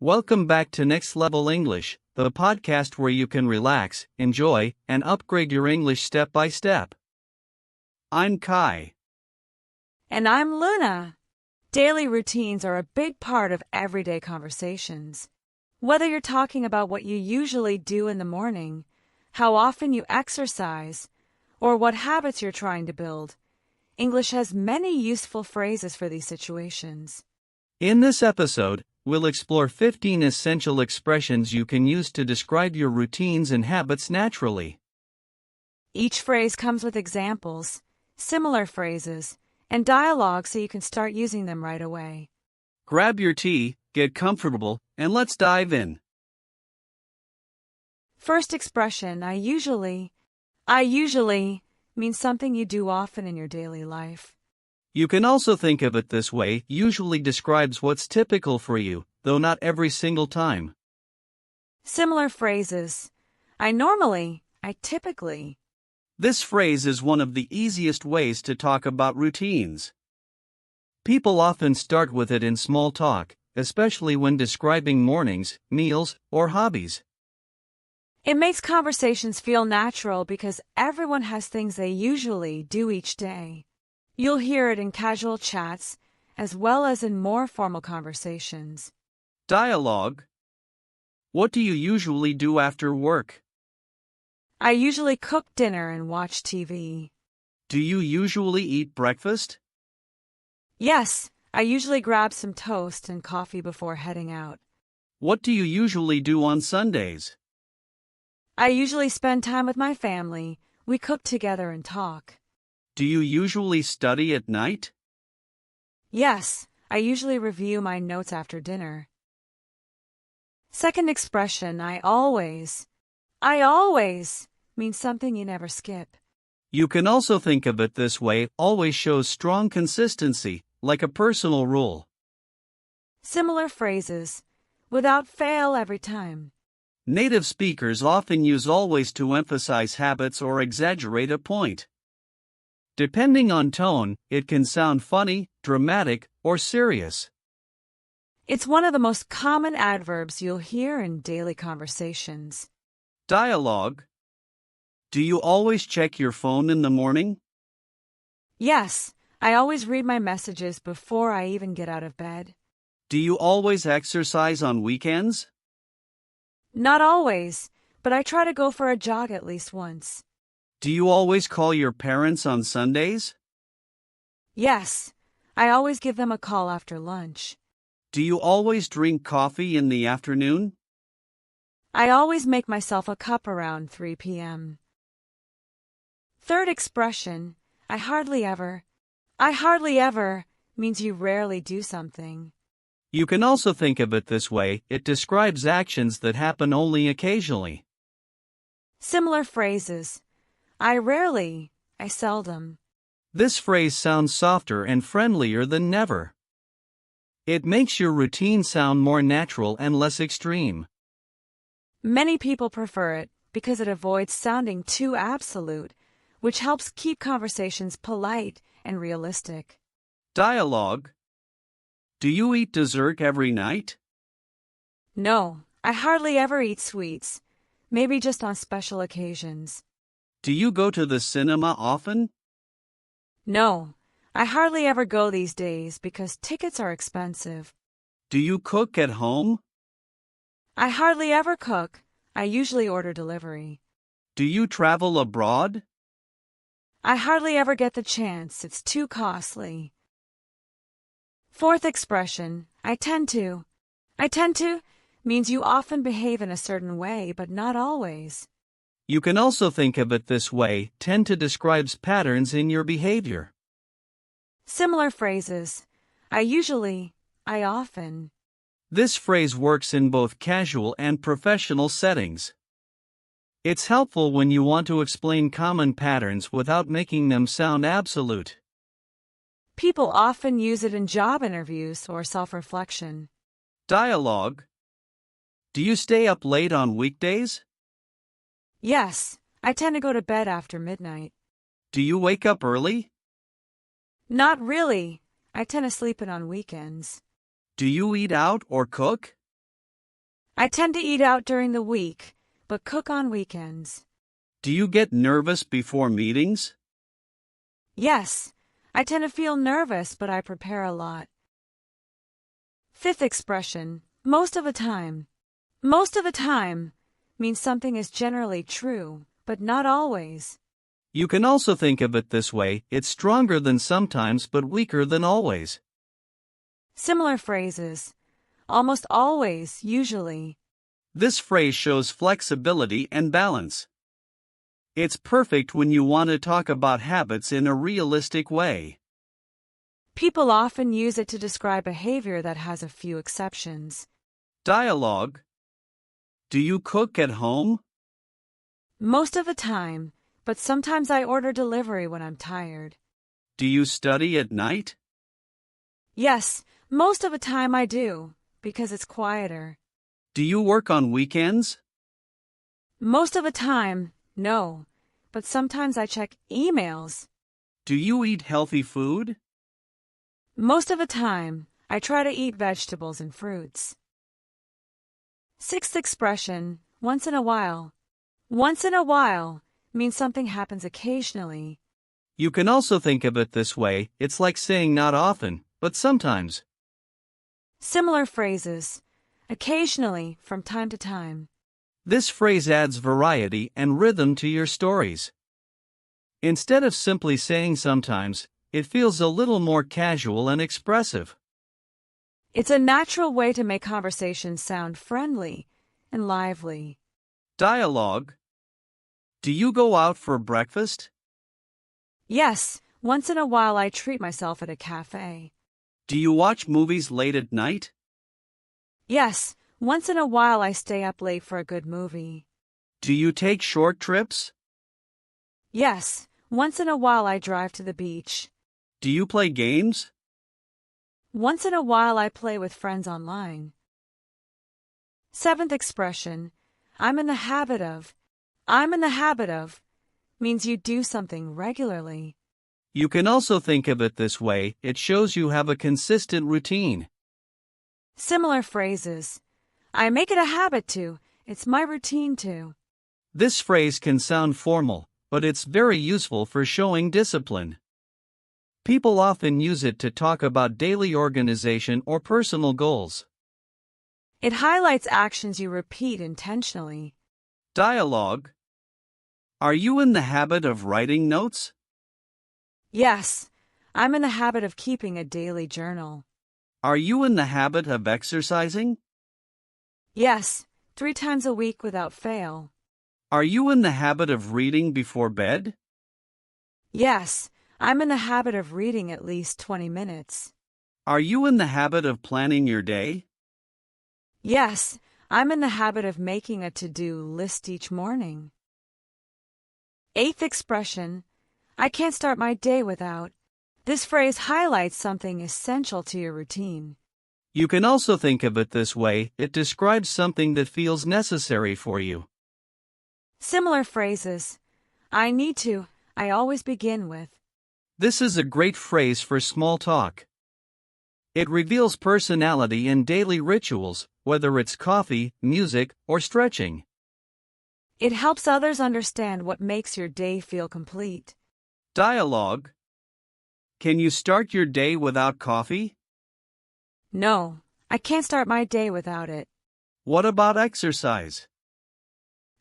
Welcome back to Next Level English, the podcast where you can relax, enjoy, and upgrade your English step by step. I'm Kai. And I'm Luna. Daily routines are a big part of everyday conversations. Whether you're talking about what you usually do in the morning, how often you exercise, or what habits you're trying to build, English has many useful phrases for these situations. In this episode, we'll explore 15 essential expressions you can use to describe your routines and habits naturally. Each phrase comes with examples, similar phrases, and dialogue so you can start using them right away. Grab your tea, get comfortable, and let's dive in. First expression, I usually means something you do often in your daily life. You can also think of it this way: usually describes what's typical for you, though not every single time. Similar phrases, I typically. This phrase is one of the easiest ways to talk about routines. People often start with it in small talk, especially when describing mornings, meals, or hobbies. It makes conversations feel natural because everyone has things they usually do each day. You'll hear it in casual chats as well as in more formal conversations. Dialogue. What do you usually do after work? I usually cook dinner and watch TV. Do you usually eat breakfast? Yes, I usually grab some toast and coffee before heading out. What do you usually do on Sundays? I usually spend time with my family. We cook together and talk. Do you usually study at night? Yes, I usually review my notes after dinner. Second expression, I always means something you never skip. You can also think of it this way: always shows strong consistency, like a personal rule. Similar phrases, without fail every time. Native speakers often use always to emphasize habits or exaggerate a point. Depending on tone, it can sound funny, dramatic, or serious. It's one of the most common adverbs you'll hear in daily conversations. Dialogue. Do you always check your phone in the morning? Yes, I always read my messages before I even get out of bed. Do you always exercise on weekends? Not always, but I try to go for a jog at least once. Do you always call your parents on Sundays? Yes, I always give them a call after lunch. Do you always drink coffee in the afternoon? I always make myself a cup around 3 p.m. Third expression, I hardly ever means you rarely do something. You can also think of it this way: it describes actions that happen only occasionally. Similar phrases, I seldom. This phrase sounds softer and friendlier than never. It makes your routine sound more natural and less extreme. Many people prefer it because it avoids sounding too absolute, which helps keep conversations polite and realistic. Dialogue. Do you eat dessert every night? No, I hardly ever eat sweets, maybe just on special occasions. Do you go to the cinema often? No, I hardly ever go these days because tickets are expensive. Do you cook at home? I hardly ever cook. I usually order delivery. Do you travel abroad? I hardly ever get the chance. It's too costly. Fourth expression, I tend to. I tend to means you often behave in a certain way, but not always. You can also think of it this way: tend to describes patterns in your behavior. Similar phrases, I often. This phrase works in both casual and professional settings. It's helpful when you want to explain common patterns without making them sound absolute. People often use it in job interviews or self-reflection. Dialogue. Do you stay up late on weekdays? Yes, I tend to go to bed after midnight. Do you wake up early? Not really. I tend to sleep in on weekends. Do you eat out or cook? I tend to eat out during the week, but cook on weekends. Do you get nervous before meetings? Yes, I tend to feel nervous, but I prepare a lot. Fifth expression, most of the time. Most of the time means something is generally true, but not always. You can also think of it this way: it's stronger than sometimes but weaker than always. Similar phrases, almost always, usually. This phrase shows flexibility and balance. It's perfect when you want to talk about habits in a realistic way. People often use it to describe behavior that has a few exceptions. Dialogue. Do you cook at home? Most of the time, but sometimes I order delivery when I'm tired. Do you study at night? Yes, most of the time I do, because it's quieter. Do you work on weekends? Most of the time, no, but sometimes I check emails. Do you eat healthy food? Most of the time, I try to eat vegetables and fruits. Sixth expression, once in a while. Once in a while means something happens occasionally. You can also think of it this way: it's like saying not often, but sometimes. Similar phrases, occasionally, from time to time. This phrase adds variety and rhythm to your stories. Instead of simply saying sometimes, it feels a little more casual and expressive. It's a natural way to make conversations sound friendly and lively. Dialogue. Do you go out for breakfast? Yes, once in a while I treat myself at a cafe. Do you watch movies late at night? Yes, once in a while I stay up late for a good movie. Do you take short trips? Yes, once in a while I drive to the beach. Do you play games? Once in a while I play with friends online. Seventh expression, I'm in the habit of. I'm in the habit of means you do something regularly. You can also think of it this way: it shows you have a consistent routine. Similar phrases, I make it a habit to, it's my routine to. This phrase can sound formal, but it's very useful for showing discipline. People often use it to talk about daily organization or personal goals. It highlights actions you repeat intentionally. Dialogue. Are you in the habit of writing notes? Yes, I'm in the habit of keeping a daily journal. Are you in the habit of exercising? Yes, 3 times a week without fail. Are you in the habit of reading before bed? Yes, I'm in the habit of reading at least 20 minutes. Are you in the habit of planning your day? Yes, I'm in the habit of making a to-do list each morning. Eighth expression, I can't start my day without. This phrase highlights something essential to your routine. You can also think of it this way: it describes something that feels necessary for you. Similar phrases, I need to, I always begin with. This is a great phrase for small talk. It reveals personality in daily rituals, whether it's coffee, music, or stretching. It helps others understand what makes your day feel complete. Dialogue. Can you start your day without coffee? No, I can't start my day without it. What about exercise?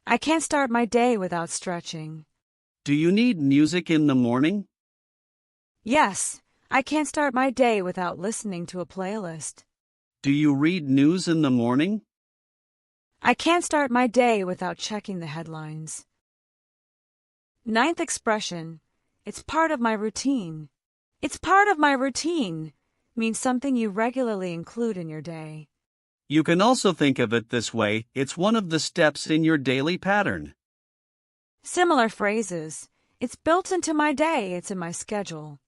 I can't start my day without stretching. Do you need music in the morning? Yes, I can't start my day without listening to a playlist. Do you read news in the morning? I can't start my day without checking the headlines. Ninth expression, it's part of my routine. It's part of my routine means something you regularly include in your day. You can also think of it this way: it's one of the steps in your daily pattern. Similar phrases, it's built into my day, it's in my schedule.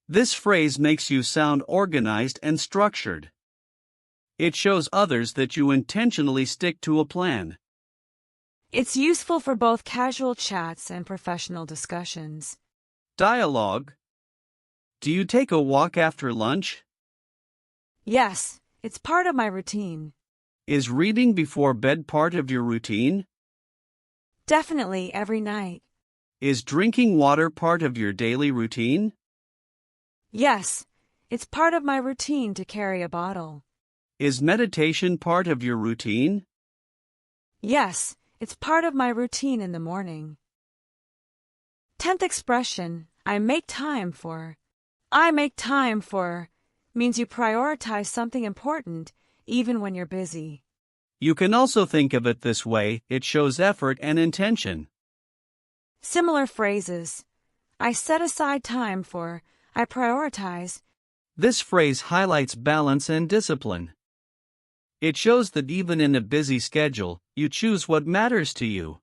This phrase makes you sound organized and structured. It shows others that you intentionally stick to a plan. It's useful for both casual chats and professional discussions. Dialogue. Do you take a walk after lunch? Yes, it's part of my routine. Is reading before bed part of your routine? Definitely every night. Is drinking water part of your daily routine? Yes, it's part of my routine to carry a bottle. Is meditation part of your routine? Yes, it's part of my routine in the morning. 10th expression, I make time for. I make time for means you prioritize something important even when you're busy. You can also think of it this way, it shows effort and intention. Similar phrases, I set aside time for, I prioritize. This phrase highlights balance and discipline. It shows that even in a busy schedule, you choose what matters to you.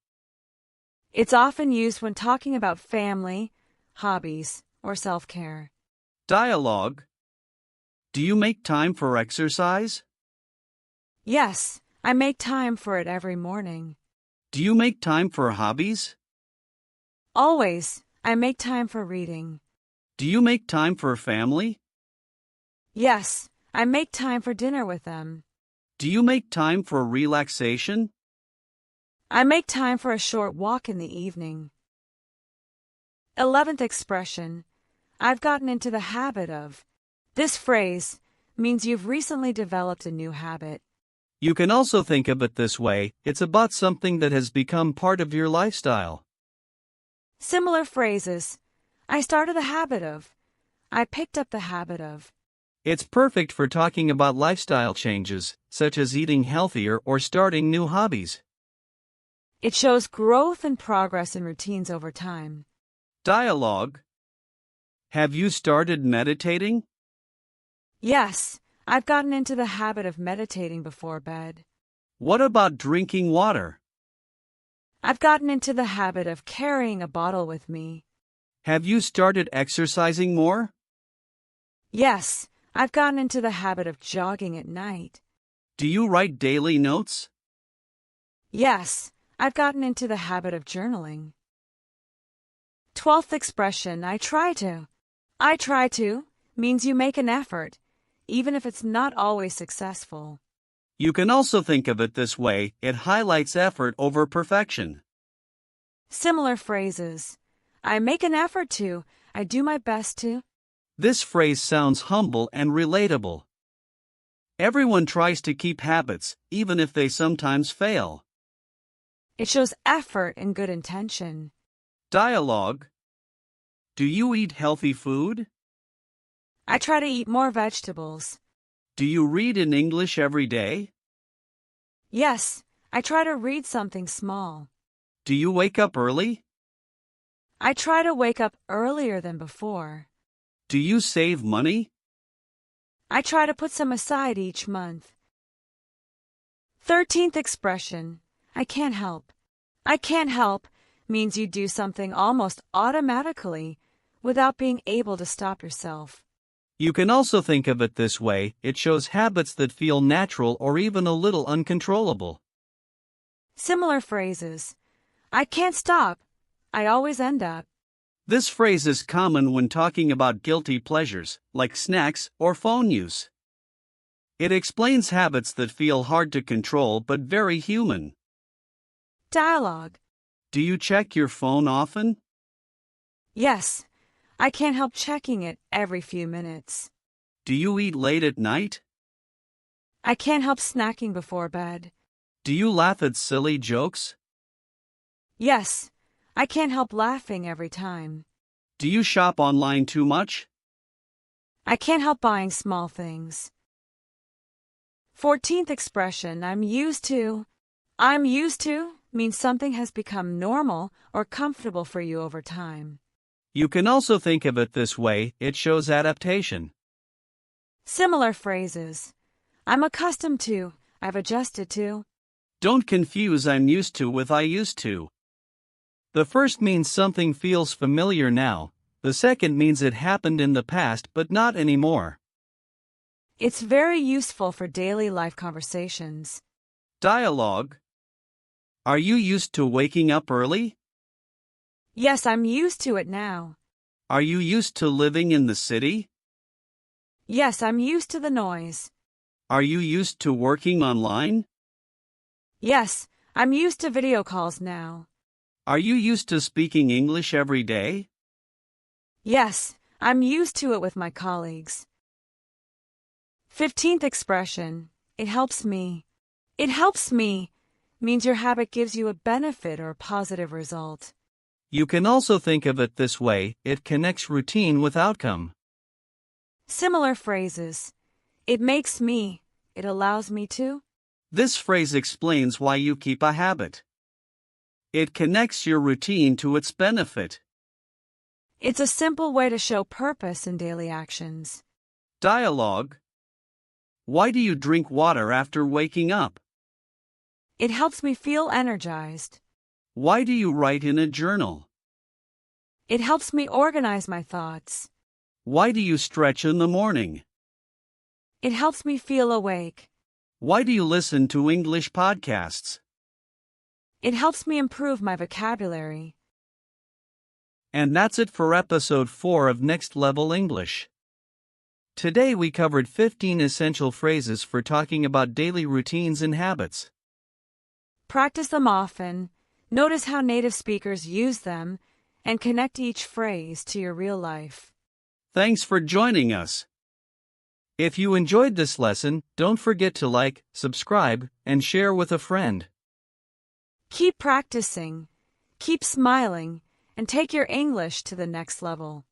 It's often used when talking about family, hobbies, or self-care. Dialogue. Do you make time for exercise? Yes, I make time for it every morning. Do you make time for hobbies? Always, I make time for reading. Do you make time for family? Yes, I make time for dinner with them. Do you make time for relaxation? I make time for a short walk in the evening. 11th expression, I've gotten into the habit of. This phrase means you've recently developed a new habit. You can also think of it this way, it's about something that has become part of your lifestyle. Similar phrases, I started the habit of. I picked up the habit of. It's perfect for talking about lifestyle changes, such as eating healthier or starting new hobbies. It shows growth and progress in routines over time. Dialogue. Have you started meditating? Yes, I've gotten into the habit of meditating before bed. What about drinking water? I've gotten into the habit of carrying a bottle with me. Have you started exercising more? Yes, I've gotten into the habit of jogging at night. Do you write daily notes? Yes, I've gotten into the habit of journaling. 12th expression, I try to. I try to means you make an effort, even if it's not always successful. You can also think of it this way, it highlights effort over perfection. Similar phrases, I make an effort to, I do my best to. This phrase sounds humble and relatable. Everyone tries to keep habits, even if they sometimes fail. It shows effort and good intention. Dialogue. Do you eat healthy food? I try to eat more vegetables. Do you read in English every day? Yes, I try to read something small. Do you wake up early? I try to wake up earlier than before. Do you save money? I try to put some aside each month. 13th expression, I can't help. I can't help means you do something almost automatically without being able to stop yourself. You can also think of it this way, it shows habits that feel natural or even a little uncontrollable. Similar phrases, I can't stop. I always end up. This phrase is common when talking about guilty pleasures, like snacks or phone use. It explains habits that feel hard to control but very human. Dialogue. Do you check your phone often? Yes, I can't help checking it every few minutes. Do you eat late at night? I can't help snacking before bed. Do you laugh at silly jokes? Yes, I can't help laughing every time. Do you shop online too much? I can't help buying small things. 14th expression, I'm used to. I'm used to means something has become normal or comfortable for you over time. You can also think of it this way, it shows adaptation. Similar phrases, I'm accustomed to, I've adjusted to. Don't confuse I'm used to with I used to. The first means something feels familiar now, the second means it happened in the past but not anymore. It's very useful for daily life conversations. Dialogue. Are you used to waking up early? Yes, I'm used to it now. Are you used to living in the city? Yes, I'm used to the noise. Are you used to working online? Yes, I'm used to video calls now. Are you used to speaking English every day? Yes, I'm used to it with my colleagues. 15th expression, it helps me. It helps me means your habit gives you a benefit or a positive result. You can also think of it this way: it connects routine with outcome. Similar phrases, it makes me, it allows me to. This phrase explains why you keep a habit. It connects your routine to its benefit. It's a simple way to show purpose in daily actions. Dialogue. Why do you drink water after waking up? It helps me feel energized. Why do you write in a journal? It helps me organize my thoughts. Why do you stretch in the morning? It helps me feel awake. Why do you listen to English podcasts? It helps me improve my vocabulary. And that's it for episode 4 of Next Level English. Today we covered 15 essential phrases for talking about daily routines and habits. Practice them often, notice how native speakers use them, and connect each phrase to your real life. Thanks for joining us. If you enjoyed this lesson, don't forget to like, subscribe, and share with a friend. Keep practicing, keep smiling, and take your English to the next level.